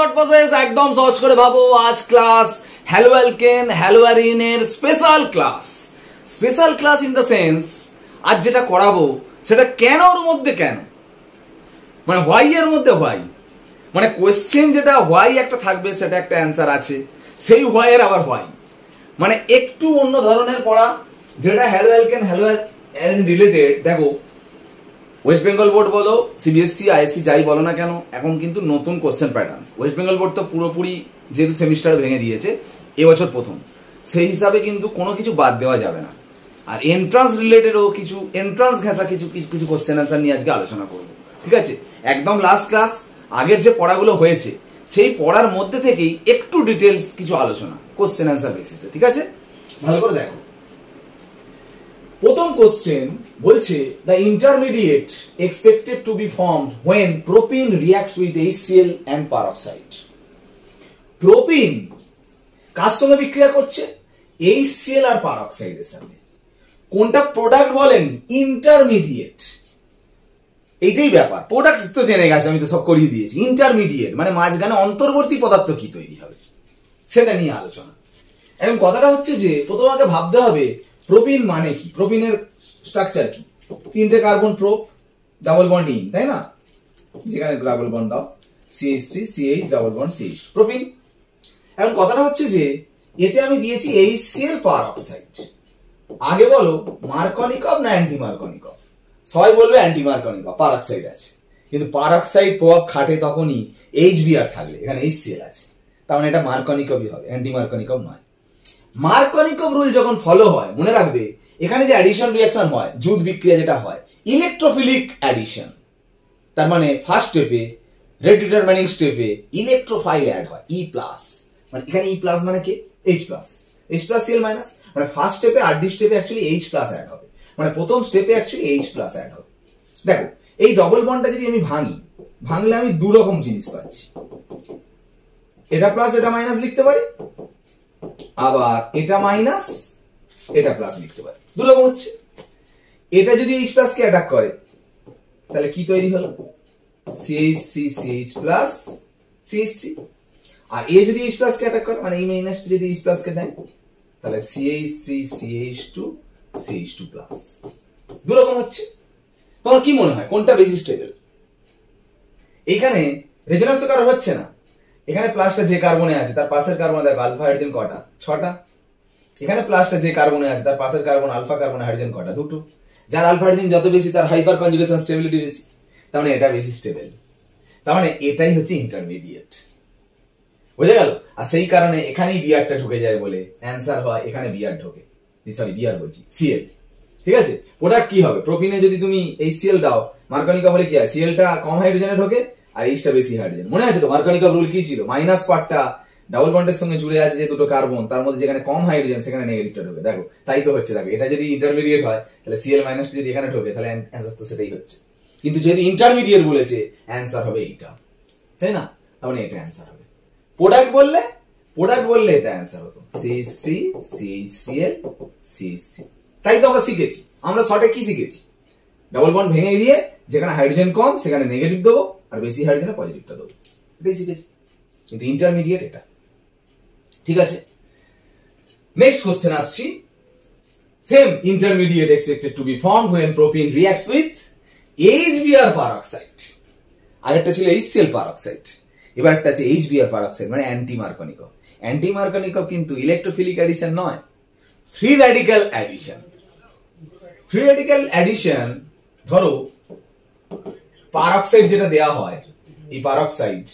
Thought process একদম সহজ করে ভাবো। আজ ক্লাস হ্যালো অ্যালকেন হ্যালো অ্যারিনের special class in the sense আজ যেটা করাবো সেটা কেন ওর মধ্যে কেন, মানে হোয়াই এর মধ্যে হোয়াই, মানে কোয়েশ্চেন যেটা হোয়াই একটা থাকবে সেটা একটা অ্যান্সার আছে, সেই হোয়াই এর আবার হোয়াই, মানে একটু অন্য ধরনের পড়া যেটা hello alkane hello arene related. দেখো ওয়েস্ট বেঙ্গল বোর্ড বলো, সিবিএসসি আইএসসি যাই বলো না কেন, এখন কিন্তু নতুন question pattern. West Bengal board তো পুরোপুরি যেহেতু সেমিস্টার ভেঙে দিয়েছে এবছর প্রথম, সেই হিসাবে কিন্তু কোনো কিছু বাদ দেওয়া যাবে না। আর এন্ট্রান্স রিলেটেডও কিছু এন্ট্রান্স ঘেঁষা কিছু কোশ্চেন অ্যান্সার নিয়ে আজকে আলোচনা করবো, ঠিক আছে? একদম লাস্ট ক্লাস আগের যে পড়াগুলো হয়েছে সেই পড়ার মধ্যে থেকেই একটু ডিটেলস কিছু আলোচনা কোশ্চেন অ্যান্সার বেসিসে, ঠিক আছে? ভালো করে দেখো। প্রথম কোশ্চেন বলছে the intermediate expected to be formed when propene reacts with HCl and peroxide. Propene কার সঙ্গে বিক্রিয়া করছে? HCl আর পারঅক্সাইডের সাথে। কোনটা প্রোডাক্ট বলেন? ইন্টারমিডিয়েট। এইটাই ব্যাপার। প্রোডাক্ট তো জেনে গেছে, আমি তো সব করিয়ে দিয়েছি। ইন্টারমিডিয়েট মানে মাঝখানে অন্তর্বর্তী পদার্থ কি তৈরি হবে সেটা নিয়ে আলোচনা। এখন কথাটা হচ্ছে যে প্রথম আগে ভাবতে হবে প্রোপিন মানে কি, প্রোপিনের স্ট্রাকচার কি। তিনটে carbon prop, double bond in, তাই না? যেখানে ডাবল বন্ড দাও CH3 CH double bond CH, propene. এখন কথাটা হচ্ছে যে এতে আমি দিয়েছি HCl পারঅক্সাইড। আগে বলো মার্কনিকভ না অ্যান্টি মার্কনিকভ? সবাই বলবে অ্যান্টি মার্কনিকভ, পারঅক্সাইড আছে। কিন্তু পারঅক্সাইড প্রভাব খাটে তখনই HBr থাকলে, এখানে HCl আছে, তার মানে এটা মার্কনিকভই হবে, অ্যান্টি মার্কনিকভ নয়। মার্কনিকভ রুল যখন ফলো হয় মনে রাখবে এখানে যে অ্যাডিশন রিঅ্যাকশন হয়, যুদ্ধ বিক্রিয়া যেটা হয় ইলেকট্রোফিলিক অ্যাডিশন, তার মানে ফার্স্ট স্টেপে রেট ডিটারমাইনিং স্টেপে ইলেকট্রোফাইল অ্যাড হয় E+, মানে এখানে E+ মানে কি? H+, Cl-, মানে ফার্স্ট স্টেপে আর ডি স্টেপে অ্যাকচুয়ালি H+ অ্যাড হবে, মানে প্রথম স্টেপে অ্যাকচুয়ালি H+ অ্যাড হবে। দেখো এই ডবল বন্ডটা যদি আমি ভাঙলে আমি দু রকম জিনিস পাচ্ছি, এটা প্লাস এটা মাইনাস লিখতে পারি, আবার এটা মাইনাস এটা প্লাস লিখতে পারি, দু রকম হচ্ছে। এটা যদি H+ কে অ্যাটাক করে তাহলে কি তৈরি হলো? CH3 CH+ CH3। আর এ যদি H+ কে অ্যাটাক করে মানে এই মাইনাস যদি H+ কে দেয় তাহলে CH3 CH2 CH2+, দু রকম হচ্ছে। তোমার কি মনে হয় কোনটা বেশি স্টেবল? এইখানে রেজোন্যান্স তো কারো হচ্ছে না, এখানে প্লাসটা যে কার্বনে আছে তার পাশের কার্বনে দেখো আলফা হাইড্রোজেন কটা? 6টা। এখানে প্লাসটা যে কার্বনে আছে তার পাশের কার্বন আলফা কার্বন হাইড্রোজেন কটা? 2টো। যার আলফা হাইড্রোজেন যত বেশি তার হাইপার কনজুগেশন স্টেবিলিটি বেশি, তার মানে এটা বেশি স্টেবল, তার মানে এটাই হচ্ছে ইন্টারমিডিয়েট। বুঝে গেল? আর সেই কারণে এখানেই বিআরটা ঢুকে যায় বলে অ্যান্সার হয় এখানে বিআর ঢোকে, সরি বিআর বলছি Cl, ঠিক আছে? প্রোডাক্ট কি হবে? প্রোপিনে যদি তুমি HCl দাও, মার্কনিকভ হলে কি হয়? Cl-টা কম হাইড্রোজেনে ঢোকে আর H-টা বেশি হাইড্রোজেন। মনে আছে তো মার্কনিকভ রুল কি ছিল? মাইনাস পার্টটা ডাবল বন্ডের সঙ্গে জুড়ে আছে যে দুটো কার্বন, তার মধ্যে যেখানে কম হাইড্রোজেন সেখানে নেগেটিভটা ঢোকে। দেখো তাই তো হচ্ছে। দেখো এটা যদি ইন্টারমিডিয়েট হয় তাহলে Cl- যদি এখানে ঢোকে তাহলে অ্যান্সার তো সেটাই হচ্ছে, কিন্তু যেহেতু ইন্টারমিডিয়েট বলেছে অ্যান্সার হবে এইটা, তাই না? তার মানে এটা অ্যান্সার হবে। প্রোডাক্ট বললে এটা অ্যান্সার হতো CH3 CHCl CH3। তাই তো আমরা শিখেছি, আমরা শর্টে কি শিখেছি? ডাবল বন্ড ভেঙে দিয়ে যেখানে হাইড্রোজেন কম সেখানে নেগেটিভ দেবো আর বেশি হাইড্রোজেনে পজিটিভটা দেবো, এটাই শিখেছি। কিন্তু ইন্টারমিডিয়েট এটা, ঠিক আছে? নেক্সট কোশ্চেন আসছি। Same intermediate expected to be formed when propene reacts with HBr peroxide. আগেরটা ছিল HCl পারঅক্সাইড, এবার একটা আছে HBr পারঅক্সাইড মানে অ্যান্টি মার্কনিকভ। অ্যান্টি মার্কনিকভ কিন্তু ইলেকট্রোফিলিক অ্যাডিশন নয়, free radical addition. Free radical addition ধরো পারঅক্সাইড যেটা দেয়া হয়, এই পারঅক্সাইড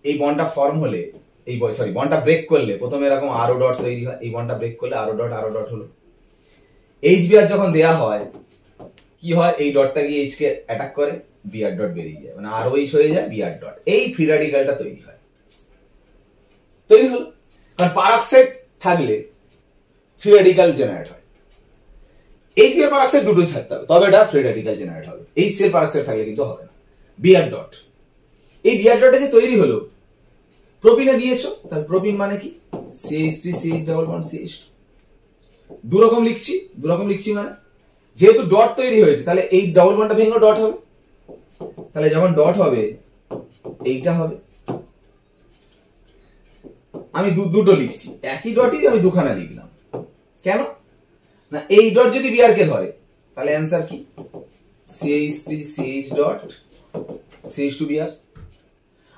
এই বন্ডটা ফর্ম হলে বন্ডটা ব্রেক করলে প্রথমে এরকম আরো ডট তৈরি হয়, এই বন্ডটা ব্রেক করলে আরো ডট হলো। HBr যখন দেয়া হয় কি হয়? এই ডটটা গিয়ে H কে অ্যাটাক করে, Br ডট বেরিয়ে যায়, মানে আরো H হয়ে যায় Br ডট, এই ফ্রি র্যাডিক্যালটা তৈরি হলো। কারণ পারঅক্সাইড থাকলে ফ্রি র্যাডিক্যাল জেনারেট হয়। HBr পারঅক্সাইড দুটোই থাকতে হবে তবে এটা ফ্রি র্যাডিক্যাল জেনারেট হবে। HCl পারঅক্সাইড থাকলে কিন্তু হবে না। Br ডট, এই Br ডটটা যে তৈরি হলো প্রোপিনে দিয়েছো, তাহলে প্রোপিন মানে কি? CH3 CH double bond CH2। দু রকম লিখছি মানে যেহেতু ডট তৈরি হয়েছে তাহলে এই ডাবল বন্ডটা ভেঙে ডট হবে, তাহলে যখন ডট হবে এইটা হবে, আমি দুটো লিখছি, একই ডটই আমি দুখানা লিখলাম। কেন না, এই ডট যদি বিআর কে ধরে তাহলে অ্যান্সার কি CH3 CH dot CH2 BR.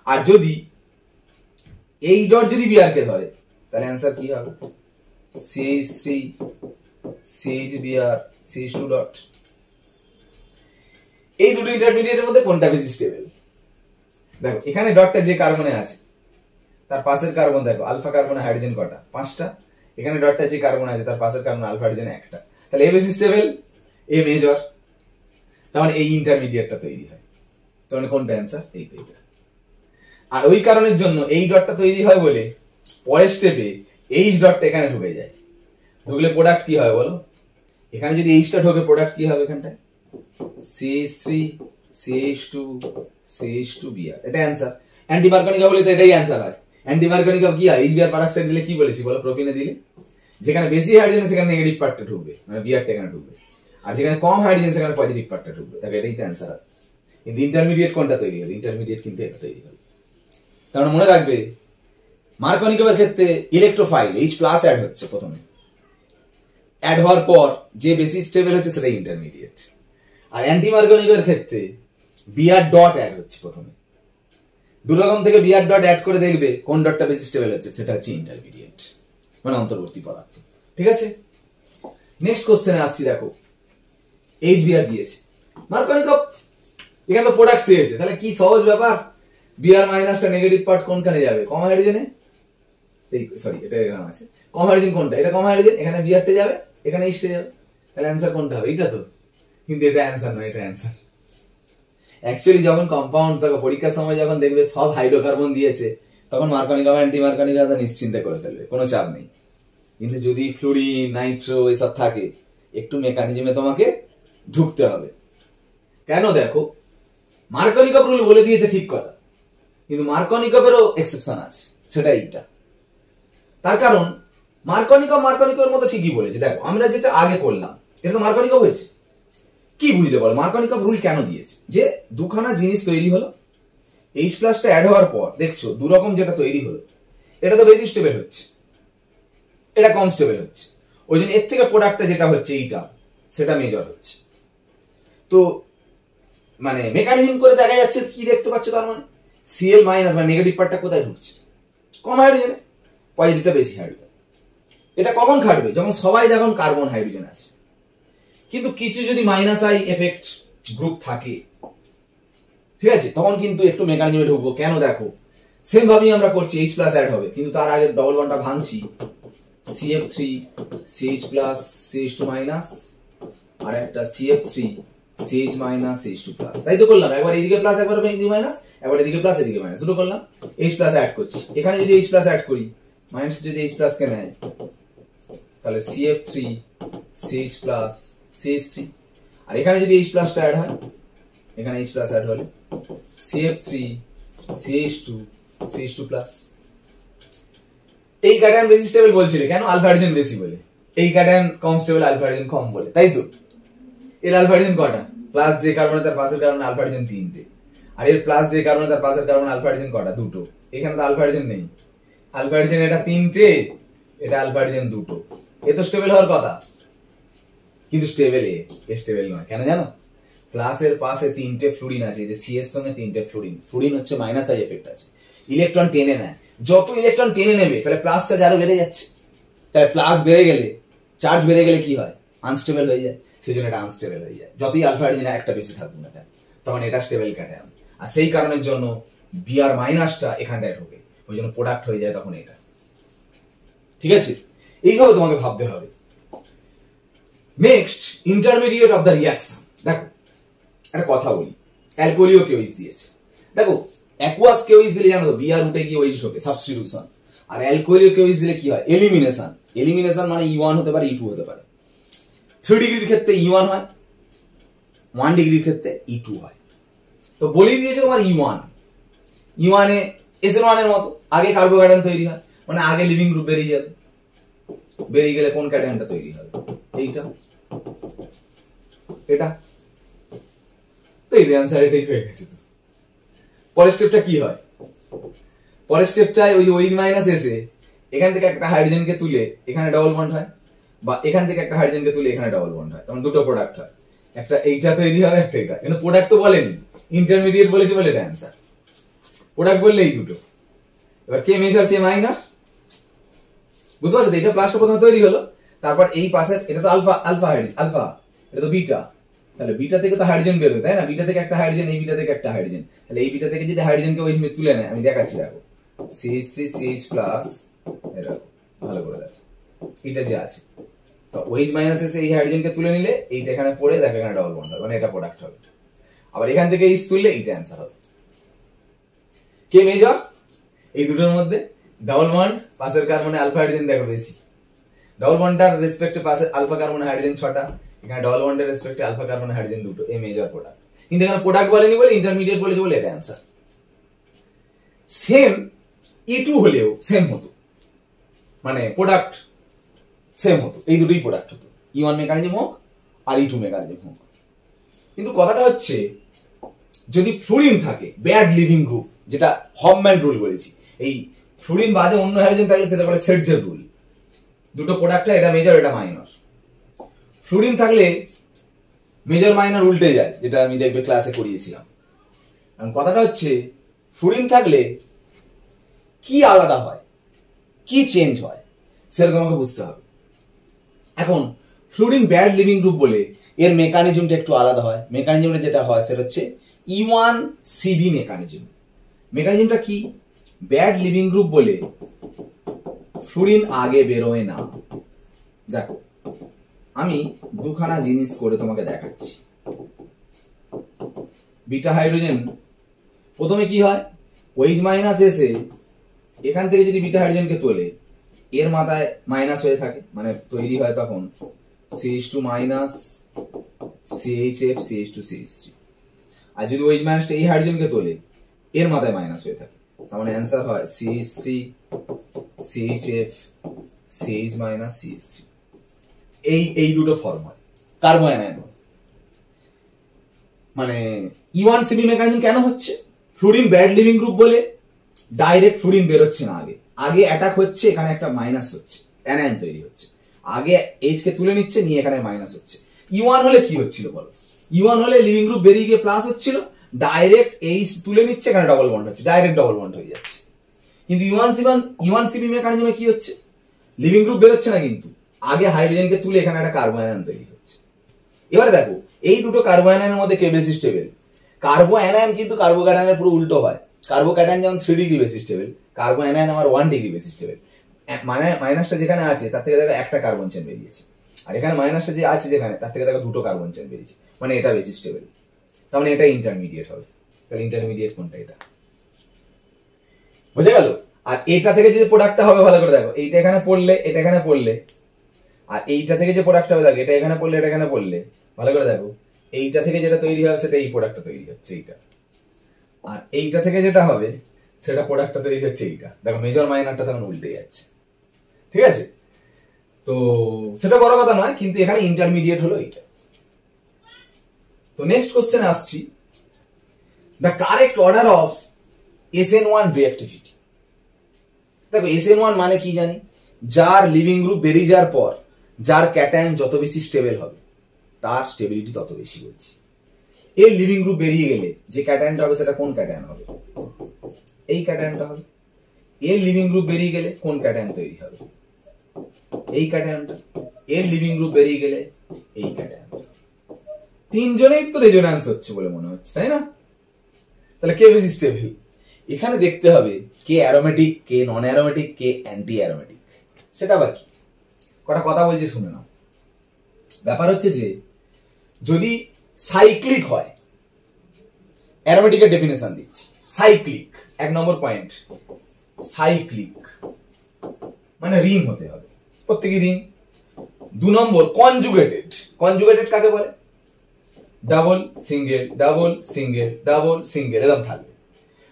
আর যদি এই ডট যদি বিআর কে ধরে তাহলে অ্যান্সার কি হবে CH3 CH BR CH2 dot. এই দুটো ইন্টারমিডিয়েটের মধ্যে কোনটা বেশি স্টেবল? দেখো এখানে ডটটা যে কার্বনে আছে তার পাশের কার্বন দেখো আলফা কার্বনে হাইড্রোজেন কটা? 5টা। এখানে ডটটা যে কার্বন আছে তার পাশের কার্বন আলফা হাইড্রোজেন 1টা। তাহলে এ বেশি স্টেবল, এ মেজর। তার মানে এই ইন্টারমিডিয়েটটা তৈরি হয়। তার মানে কোনটা অ্যান্সার? এই তো এটা। আর ওই কারণের জন্য এই ডটটা তৈরি হয় বলে পরের স্টেপে এইচ ডটটা এখানে ঢুকে যায়। ঢুকলে প্রোডাক্ট কি হয় বলো? এখানে যদি এইচটা ঢোকে প্রোডাক্ট কি হবে এখানটায়? CH3 CH2 CH2 BR. এটা অ্যান্সার। অ্যান্টিমার্কনিকা বলে তো এটাই অ্যান্সার হয়। অ্যান্টিমার্কনিকা কি হয়? এইচ বিআর পারঅক্সাইড দিলে কি বলেছি বলো? প্রোপিনে দিলে যেখানে বেশি হাইড্রোজেন সেখানে নেগেটিভ পার্টটা ঢুকবে, মানে বিআরটা এখানে ঢুকবে। আর যেখানে কম হাইড্রোজেন সেখানে পজিটিভ পার্টটা ঢুকবে। তাহলে এটাই তো অ্যান্সার হয়। কিন্তু ইন্টারমিডিয়েট কোনটা তৈরি হবে? ইন্টারমিডিয়েট কিন্তু এটা তৈরি হবে। কারণ মনে রাখবে মার্কনিকার ক্ষেত্রে ইলেকট্রোফাইল H+ অ্যাড হচ্ছে প্রথমে, অ্যাড হওয়ার পর যে বেশি স্টেবল হচ্ছে সেটাই ইন্টারমিডিয়েট। আর অ্যান্টিমার্কনিকার ক্ষেত্রে বিআর ডট অ্যাড হচ্ছে প্রথমে। দুরকম থেকে বিআর ডট অ্যাড করে দেখবে কোন ডটটা বেশি স্টেবল হচ্ছে, সেটা হচ্ছে ইন্টারমিডিয়েট, মানে অন্তর্বর্তী পদার্থ। ঠিক আছে, নেক্সট কোশ্চেনে আসছি। দেখো এইচ বিআর দিয়েছে, মার্কনিকা এখানে তো প্রোডাক্ট চেয়েছে, তাহলে কি সহজ ব্যাপার। বিআর মাইনাসটা নেগেটিভ পার্ট কোনখানে যাবে? কম হাইড্রোজেনে। সরি, এটা এখানে আছে কম হাইড্রোজেন কোনটা? এটা কম হাইড্রোজেন, এখানে বিআরটা যাবে, এখানে এইচটা যাবে। তাহলে অ্যান্সার কোনটা হবে? এটা তো। কিন্তু এটা অ্যান্সার নয়, এটা অ্যান্সার। অ্যাকচুয়ালি যখন কম্পাউন্ড থাকো পরীক্ষার সময় যখন দেখবে সব হাইড্রোকার্বন দিয়েছে তখন মার্কনিকা অ্যান্টিমার্কনিকা নিশ্চিন্তে করে ফেলবে, কোনো চাপ নেই। কিন্তু যদি ফ্লুরিন নাইট্রো এসব থাকে একটু মেকানিজমে তোমাকে ঢুকতে হবে। কেন? দেখো মার্কনিকভ রুল বলে দিয়েছে ঠিক কথা, কিন্তু মার্কনিকভেরও এক্সেপশন আছে, সেটা এইটা। তার কারণ মার্কনিকভের মতো ঠিকই বলেছে। দেখো আমরা যেটা আগে করলাম এটা তো মার্কনিকভ হয়েছে। কি বুঝলে বলো মার্কনিকভ রুল কেন দিয়েছে? যে দুখানা জিনিস তৈরি হলো, H+টা অ্যাড হওয়ার পর দেখছো দুরকম যেটা তৈরি হলো, এটা তো বেশি স্টেবল হচ্ছে, এটা কম স্টেবল হচ্ছে। ওই জন্য এর থেকে প্রোডাক্টটা যেটা হচ্ছে এইটা, সেটা মেজর হচ্ছে। তো মানে মেকানিজম করে দেখা যাচ্ছে কি দেখতে পাচ্ছ, তার মানে Cl মাইনাস মানে নেগেটিভ পার্টটা কোথায় ঢুকছে? কম হাইড্রোজেনে, পজিটিভটা বেশি হাইড্রোজেন। এটা কখন খাটবে? যখন সবাই যখন কার্বন হাইড্রোজেন আছে। কিন্তু কিছু যদি মাইনাস আই এফেক্ট গ্রুপ থাকে, ঠিক আছে, তখন কিন্তু একটু মেকানিজমে ঢুকবো। কেন? দেখো সেম ভাবেই আমরা করছি, H+ অ্যাড হবে, কিন্তু তার আগে ডবল বন্ডটা ভাঙছি, CF3 CH+ CH2 মাইনাস, আর একটা CF3 CH minus CH2 plus. তাই তো করলাম, একবার এইদিকে প্লাস একবার এদিকে মাইনাস, একবার এদিকে প্লাস এদিকে মাইনাস, দুটো করলাম। H+ অ্যাড করছি, এখানে যদি H+ অ্যাড করি, মাইনাস যদি H+ কে নেয় তাহলে CF3 CH+ CH3, আর এখানে যদি H+ টা অ্যাড হয়, এখানে H+ অ্যাড হলে CF3 CH2 CH2 প্লাস। এই ক্যাটায়ন বেশি স্টেবল বলছিলে কেন? আলফা হাইড্রোজেন বেশি বলে। এই ক্যাটায়ন কম স্টেবল, আলফা হাইড্রোজেন কম বলে, তাই তো। এর আলফা হাইড্রোজেন কটা? প্লাস যে কার্বনে তার পাশের কার্বনে আলফা হাইড্রোজেন 3টে, আর এর প্লাস যে কার্বনে তার পাশের কার্বনে আলফা হাইড্রোজেন কটা? 2টো। এখানে তো আলফা হাইড্রোজেন নেই, আলফা হাইড্রোজেন এটা 3টে, এটা আলফা হাইড্রোজেন 2টো। এ তো স্টেবল হওয়ার কথা, কিন্তু স্টেবল এ স্টেবল নয়। কেন জানো? প্লাসের পাশে 3টে ফ্লুরিন আছে, এই যে সি এর সঙ্গে 3টে ফ্লুরিন। ফ্লুরিন হচ্ছে মাইনাস আই এফেক্ট আছে, ইলেকট্রন টেনে নেয়। যত ইলেকট্রন টেনে নেবে তাহলে প্লাস চার্জ আরো বেড়ে যাচ্ছে। তাহলে প্লাস বেড়ে গেলে, চার্জ বেড়ে গেলে কি হয়? আনস্টেবল হয়ে যায়। সেই জন্য এটা আনস্টেবল হয়ে যায়। যতই আলফা হাইড্রোজেন একটা বেশি থাকবে না কেন, তখন এটা স্টেবল ক্যাটায়ন। আর সেই কারণের জন্য বিআর মাইনাসটা এখানটায় ঢোকে, ওই জন্য প্রোডাক্ট হয়ে যায় তখন এটা। ঠিক আছে, এইভাবে তোমাকে ভাবতে হবে। Next, intermediate of the reaction. দেখো একটা কথা বলি, অ্যালকোহলিও কেউইজ দিয়েছে। দেখো অ্যাকুয়াস কেউইজ দিলে জানো তো বিআর উঠে গিয়ে ওইচ ঢোকে, সাবস্টিটিউশন। আর অ্যালকোহলিও কেউইজ দিলে কি হয়? এলিমিনেশন। এলিমিনেশন মানে E1 হতে পারে, E2 হতে পারে। 3 ডিগ্রির ক্ষেত্রে E1 হয়, 1 ডিগ্রির ক্ষেত্রে E2 হয়। তো বলেই দিয়েছে তোমার E1 এ SN1 এর মতো আগে কার্বোক্যাটায়ন তৈরি হয়, মানে আগে লিভিং গ্রুপ বেরিয়ে যাবে। বেরিয়ে গেলে কোন ক্যাটায়নটা তৈরি হবে? এইটা, এটা। তো এই অ্যান্সার এটাই হয়ে গেছে। তো পরের স্টেপটা কি হয়? পরের স্টেপটায় ওই OH মাইনাস এসে এখান থেকে একটা হাইড্রোজেনকে তুলে এখানে ডাবল বন্ড হয়, বা এখান থেকে একটা হাইড্রোজেনকে তুলে এখানে ডাবল বন্ড হয়, তখন দুটো প্রোডাক্ট হয়, একটা এইটা তৈরি হবে, একটা এটা। এখানে প্রোডাক্ট তো বলেনি, ইন্টারমিডিয়েট বলেছে বলে এটা অ্যান্সার। প্রোডাক্ট বললে এই দুটো। এবার কে মেজর কে মাইনর, বুঝতে পারছো? এটা প্লাসটা প্রথমে তৈরি হলো, তারপর এই পাশে এটা তো আলফা, আলফা হাইড্রোজেন, আলফা এটা তো বিটা, তাহলে বিটা থেকে তো হাইড্রোজেন বেরোবে, তাই না? বিটা থেকে একটা হাইড্রোজেন, এই বিটা থেকে একটা হাইড্রোজেন, তাহলে এই বিটা থেকে যদি হাইড্রোজেনকে ওই সময় তুলে নেয়, আমি দেখাচ্ছি, দেখো CH3 CH প্লাস, ভালো করে দেখো এটা যে আছে, তো OH মাইনাস এসে এই হাইড্রোজেনকে তুলে নিলে এইটা এখানে পড়ে দেখো এখানে ডাবল বন্ড হবে, মানে এটা প্রোডাক্ট হবে। আবার এখান থেকে এইচ তুললে এইটা অ্যান্সার হবে। কে মেজর এই দুটোর মধ্যে? ডাবল বন্ড, পাশের কার্বনে আলফা হাইড্রোজেন দেখো বেশি, ডাবল বন্ডটার রেসপেক্টে পাশে আলফা কার্বনে হাইড্রোজেন 6টা, এখানে ডাবল বন্ডের রেসপেক্টে আলফা কার্বনে হাইড্রোজেন 2টো, এই মেজর প্রোডাক্ট। কিন্তু এখানে প্রোডাক্ট বলেনি বলে ইন্টারমিডিয়েট বলেছে বলে এটা অ্যান্সার। সেম E2 হলেও সেম হতো, মানে প্রোডাক্ট সেম হতো, এই দুটোই প্রোডাক্ট হতো, E1 মেকানিজম হোক আর E2 মেকানিজম হোক। কিন্তু কথাটা হচ্ছে যদি ফ্লুরিন থাকে ব্যাড লিভিং গ্রুপ, যেটা হফম্যান রুল বলেছি, এই ফ্লুরিন বাদে অন্য হাইড্রোজেন থাকলে সেটা বলে সেটজের রুল, দুটো প্রোডাক্ট এটা মেজর এটা মাইনর। ফ্লুরিন থাকলে মেজর মাইনর উল্টে যায়, যেটা আমি দেখবে ক্লাসে করিয়েছিলাম। কারণ কথাটা হচ্ছে ফ্লুরিন থাকলে কি আলাদা হয়, কি চেঞ্জ হয়, সেটা তোমাকে বুঝতে হবে। এখন ফ্লুরিন ব্যাড লিভিং গ্রুপ বলে এর মেকানিজমটা একটু আলাদা হয়। মেকানিজমটা যেটা হয় সেটা হচ্ছে E1CB মেকানিজম। মেকানিজমটা কি? ব্যাড লিভিং গ্রুপ বলে ফ্লুরিন আগে বেরোয় না। দেখো আমি দুখানা জিনিস করে তোমাকে দেখাচ্ছি। বিটা হাইড্রোজেন প্রথমে কি হয়, OH মাইনাস এসে এখান থেকে যদি বিটা হাইড্রোজেনকে তোলে এর মাথায় মাইনাস হয়ে থাকে, মানে তৈরি হয় তখন CH2 minus CHF CH2 CH3। আর যদি OH মাইনাসটা এই হাইড্রোজেনকে তোলে এর মাথায় মাইনাস হয়ে থাকে, তার মানে অ্যান্সার হয় CH3 CHF CH minus CH3। এই দুটো ফর্ম হয় কার্বো অ্যানায়ন। মানে E1CB মেকানিজম কেন হচ্ছে? ফ্লুরিন ব্যাড লিভিং গ্রুপ বলে ডাইরেক্ট ফ্লুরিন বেরোচ্ছে না, আগে অ্যাটাক হচ্ছে, এখানে একটা মাইনাস হচ্ছে, অ্যানায়ন তৈরি হচ্ছে, আগে H কে তুলে নিচ্ছে, নিয়ে এখানে মাইনাস হচ্ছে। E1 হলে কি হচ্ছিল বলো? E1 হলে লিভিং গ্রুপ বেরিয়ে গিয়ে প্লাস হচ্ছিল, ডাইরেক্ট H তুলে নিচ্ছে, এখানে ডাবল বন্ড হচ্ছে, ডাইরেক্ট ডাবল বন্ড হয়ে যাচ্ছে। কিন্তু E1CB মেকানিজমে কি হচ্ছে? লিভিং গ্রুপ বেরোচ্ছে না, কিন্তু আগে হাইড্রোজেনকে তুলে এখানে একটা কার্বো অ্যানায়ন তৈরি হচ্ছে। এবারে দেখো এই দুটো কার্বো অ্যানায়নের মধ্যে কে বেশি স্টেবল? কার্বো অ্যানায়ন কিন্তু কার্বো ক্যাটায়নের পুরো উল্টো হয়। কার্বো ক্যাটায়ন যেমন 3 ডিগ্রি বেশি স্টেবল, কার্বো অ্যানায়ন আমার 1 ডিগ্রি বেশি স্টেবল। মানে মাইনাসটা যেখানে আছে তার থেকে দেখো একটা কার্বন চেন বেরিয়েছে, আর এখানে মাইনাসটা যে আছে যেখানে তার থেকে দেখো দুটো কার্বন চেন বেরিয়েছে, মানে এটা বেশি স্টেবল, তার মানে এটা ইন্টারমিডিয়েট হবে। তাহলে ইন্টারমিডিয়েট কোনটা? এটা বুঝে গেল? আর এটা থেকে যে প্রোডাক্টটা হবে ভালো করে দেখো, এইটা এখানে পড়লে এটা এখানে পড়লে, আর এইটা থেকে যে প্রোডাক্টটা হবে দেখো, এটা এখানে পড়লে এটা এখানে পড়লে, ভালো করে দেখো এইটা থেকে যেটা তৈরি হবে সেটা এই প্রোডাক্টটা তৈরি হচ্ছে এইটা, আর এইটা থেকে যেটা হবে সেটা প্রোডাক্টটা তৈরি হচ্ছে এইটা। দেখো মেজর মাইনরটা তখন উল্টে যাচ্ছে, ঠিক আছে? তো সেটা বড় কথা নয়, কিন্তু এখানে ইন্টারমিডিয়েট হলো এইটা। তো নেক্সট কোশ্চেনে আসছি, the correct order of SN1 reactivity. দেখো SN1 মানে কি জানি, যার লিভিং গ্রুপ বেরিয়ে যাওয়ার পর যার ক্যাটায়ন যত বেশি স্টেবল হবে তার স্টেবিলিটি তত বেশি বলছি। এর লিভিং গ্রুপ বেরিয়ে গেলে যে ক্যাটায়নটা হবে সেটা কোন ক্যাটায়ন হবে? এই ক্যাটায়নটা হবে। এর লিভিং গ্রুপ বেরিয়ে গেলে কোন ক্যাটায়ন তৈরি হবে? এই ক্যাটায়নটা। এর লিভিং গ্রুপ বেরিয়ে গেলে এই ক্যাটায়নটা। তিনজনেই তো রেজোন্যান্স হচ্ছে বলে মনে হচ্ছে, তাই না? তাহলে কে বেশি স্টেবল? এখানে দেখতে হবে কে অ্যারোমেটিক, কে নন অ্যারোমেটিক, কে অ্যান্টি অ্যারোমেটিক। সেটা আবার কি? কটা কথা বলছি শুনে নাও। ব্যাপার হচ্ছে যে যদি সাইক্লিক হয়, অ্যারোমেটিকের ডেফিনেশন দিচ্ছি, সাইক্লিক 1 নম্বর পয়েন্ট, সাইক্লিক মানে রিং হতে হবে, প্রত্যেকই রিং। 2 নম্বর কনজুগেটেড। কনজুগেটেড কাকে বলে? Double single double single double single এরকম থাকবে,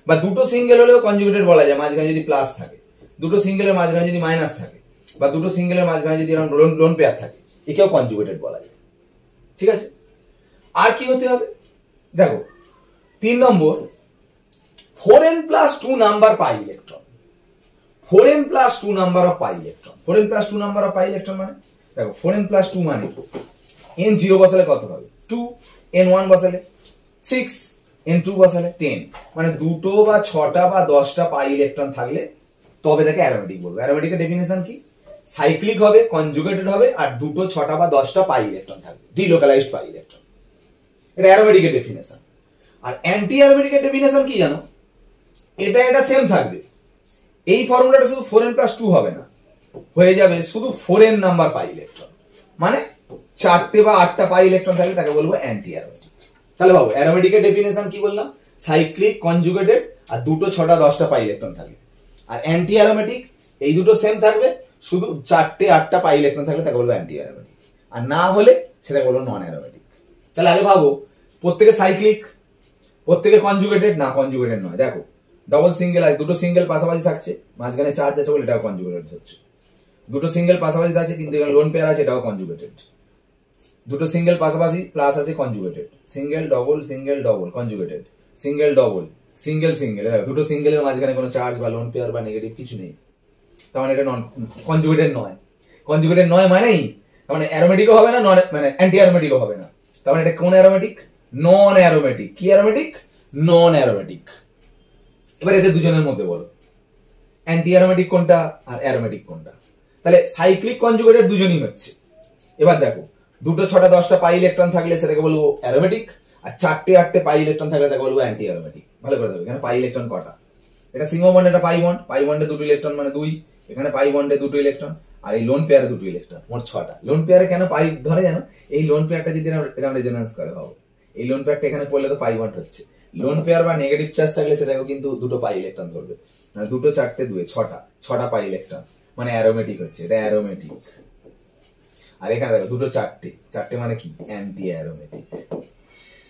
বা দুটো সিঙ্গেল হলেও কনজুগেটেড বলা যায়, মাঝখানে যদি প্লাস থাকে, দুটো সিঙ্গেলের মাঝখানে যদি মাইনাস থাকে, বা দুটো সিঙ্গেলের মাঝখানে যদি এরকম লোন পেয়ার থাকে, একেও কনজুগেটেড বলা যায়, ঠিক আছে? আর কি হতে হবে দেখো, 3 নম্বর 4n+2 number pi electron. 4n plus 2 number of pi electron। 4n plus 2 number of pi electron মানে দেখো 4n plus 2 মানে n0 বসালে কত হবে 2, n1 বসালে 6, n2 বসালে 10, মানে দুটো বা ছটা বা 10টা পাই ইলেকট্রন থাকলে তবে তাকে অ্যারোমেটিক বলবো। অ্যারোমেটিকের ডেফিনেশন কি? সাইক্লিক হবে, কনজুগেটেড হবে, আর দুটো ছটা বা 10টা পাই ইলেকট্রন থাকবে, ডিলোকালাইজড পাই ইলেকট্রন। এটা অ্যারোমেটিকের ডেফিনেশন। আর অ্যান্টি অ্যারোমেটিকের ডেফিনেশন কি জানো? এটা সেম থাকবে। এই ফর্মুলাটা শুধু 4n plus 2 হবে না, হয়ে যাবে শুধু 4n নাম্বার পাই ইলেকট্রন, মানে 4টে বা 8টা পাই ইলেকট্রন থাকলে তাকে বলবো অ্যান্টি অ্যারোমেটিক। তাহলে বাবু অ্যারোমেটিকের ডেফিনেশন কি বললাম? সাইক্লিক, কনজুগেটেড, আর দুটো ছটা 10টা পাই ইলেকট্রন থাকবে। আর অ্যান্টি অ্যারোমেটিক এই দুটো সেম থাকবে, শুধু 4টে 8টা পাই ইলেকট্রন থাকলে তাকে বলবো অ্যান্টি অ্যারোমেটিক, আর না হলে সেটা বলবো নন অ্যারোমেটিক। তাহলে আগে ভাবো, প্রত্যেকে সাইক্লিক, প্রত্যেকে কনজুগেটেড না, কনজুগেটেড নয়। দেখো ডবল সিঙ্গেল আছে, দুটো সিঙ্গেল পাশাপাশি থাকছে, মাঝখানে চার্জ আছে বলে এটাও কনজুগেটেড হচ্ছে। দুটো সিঙ্গেল পাশাপাশি আছে কিন্তু এখানে লোন পেয়ার আছে, এটাও কনজুগেটেড। দুটো সিঙ্গেল পাশাপাশি প্লাস আছে, conjugated. Single double conjugated, single double single single. দুটো সিঙ্গেলের মাঝখানে কোনো চার্জ বা লোন পেয়ার বা নেগেটিভ কিছু নেই, তার মানে এটা নন কনজুগেটেড নয়। কনজুগেটেড নয় মানেই তার মানে অ্যারোমেটিকও হবে না, নন মানে অ্যান্টি অ্যারোমেটিকও হবে না। তার মানে এটা কোন অ্যারোমেটিক? নন অ্যারোমেটিক। কি অ্যারোমেটিক? নন অ্যারোমেটিক। এবার এদের দুজনের মধ্যে বলো অ্যান্টি অ্যারোমেটিক কোনটা আর অ্যারোমেটিক কোনটা? তাহলে সাইক্লিক কনজুগেটেড দুজনই হচ্ছে। এবার দেখো দুটো ছটা 10টা পাই ইলেকট্রন থাকলে সেটাকে বলবো অ্যারোমেটিক, আর 4টে 8টে পাই ইলেকট্রন থাকলে তাকে বলবো অ্যান্টি অ্যারোমেটিক। ভালো করে দেখো এখানে পাই ইলেকট্রন কটা, এটা সিঙ্গল বন্ড, এটা পাই বন্ড, পাই বন্ডে দুটো ইলেকট্রন মানে 2, এখানে পাই বন্ডে দুটো ইলেকট্রন, আর এই লোন পেয়ারে দুটো ইলেকট্রন, মোট 6টা। লোন পেয়ারে কেন পাই ধরে জানো? এই লোন পেয়ারটা যদি এরকম রেজোন্যান্স করে ভাবো, এই লোন পেয়ারটা এখানে পড়লে তো পাই বন্ড হচ্ছে। লোন পেয়ার বা নেগেটিভ চার্জ থাকলে সেটাকে কিন্তু দুটো পাই ইলেকট্রন ধরবে, মানে দুটো 4টে 2 6টা পাই ইলেকট্রন, মানে অ্যারোমেটিক হচ্ছে, এটা অ্যারোমেটিক। আর এখানে দেখো দুটো 4টে মানে কি? Anti aromatic.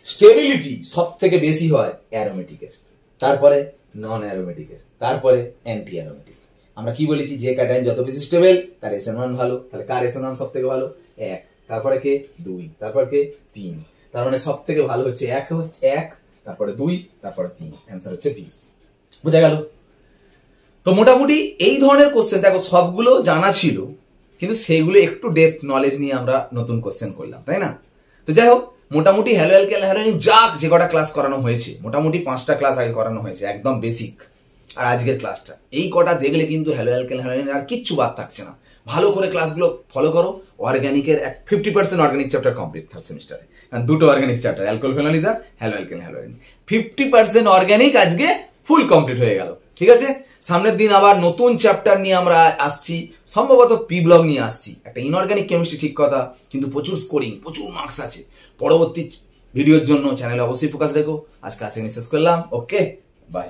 স্টেবিলিটি সব থেকে বেশি হয় অ্যারোমেটিকের, তারপরে নন অ্যারোমেটিকের, তারপরে অ্যান্টি অ্যারোমেটিক। আমরা কি বলেছি? যে ক্যাটায়ন যত বেশি স্টেবল তার SN1 ভালো। তাহলে কার SN1 সব থেকে ভালো? 1, তারপরে কে? 2, তারপর কে? 3। তার মানে সব থেকে ভালো হচ্ছে 1, তারপরে 2, তারপরে 3। অ্যান্সার হচ্ছে বি। বোঝা গেল? তো মোটামুটি এই ধরনের কোশ্চেন দেখো সবগুলো জানা ছিল, কিন্তু সেইগুলো একটু ডেপথ নলেজ নিয়ে আমরা নতুন কোশ্চেন করলাম, তাই না? তো যাই হোক, মোটামুটি হ্যালো অ্যালকেন হ্যালোইন যে কটা ক্লাস করানো হয়েছে, মোটামুটি 5টা ক্লাস আগে করানো হয়েছে, একদম বেসিক, আর আজকের ক্লাসটা, এই কটা দেখলে কিন্তু হ্যালো অ্যালকেন হ্যালোইন আর কিচ্ছু বাদ থাকছে না। ভালো করে ক্লাসগুলো ফলো করো। অর্গানিকের 50% অর্গানিক চ্যাপ্টার কমপ্লিট থার্ড সেমিস্টারে, কারণ দুটো অর্গানিক চ্যাপ্টার, অ্যালকোহল ফেনোলিজার, হ্যালো অ্যালকেন হ্যালোইন। 50% অর্গানিক আজকে ফুল কমপ্লিট হয়ে গেল। ঠিক আছে, সামনের দিন আবার নতুন চ্যাপ্টার নিয়ে আমরা আসছি, সম্ভবত পি ব্লক নিয়ে আসছি। একটা ইনঅর্গানিক কেমিস্ট্রি ঠিক কথা, কিন্তু প্রচুর স্কোরিং, প্রচুর মার্কস আছে। পরবর্তী ভিডিওর জন্য চ্যানেলে অবশ্যই ফোকাস রেখো। আজকে ক্লাস শেষ করলাম। ওকে, বাই।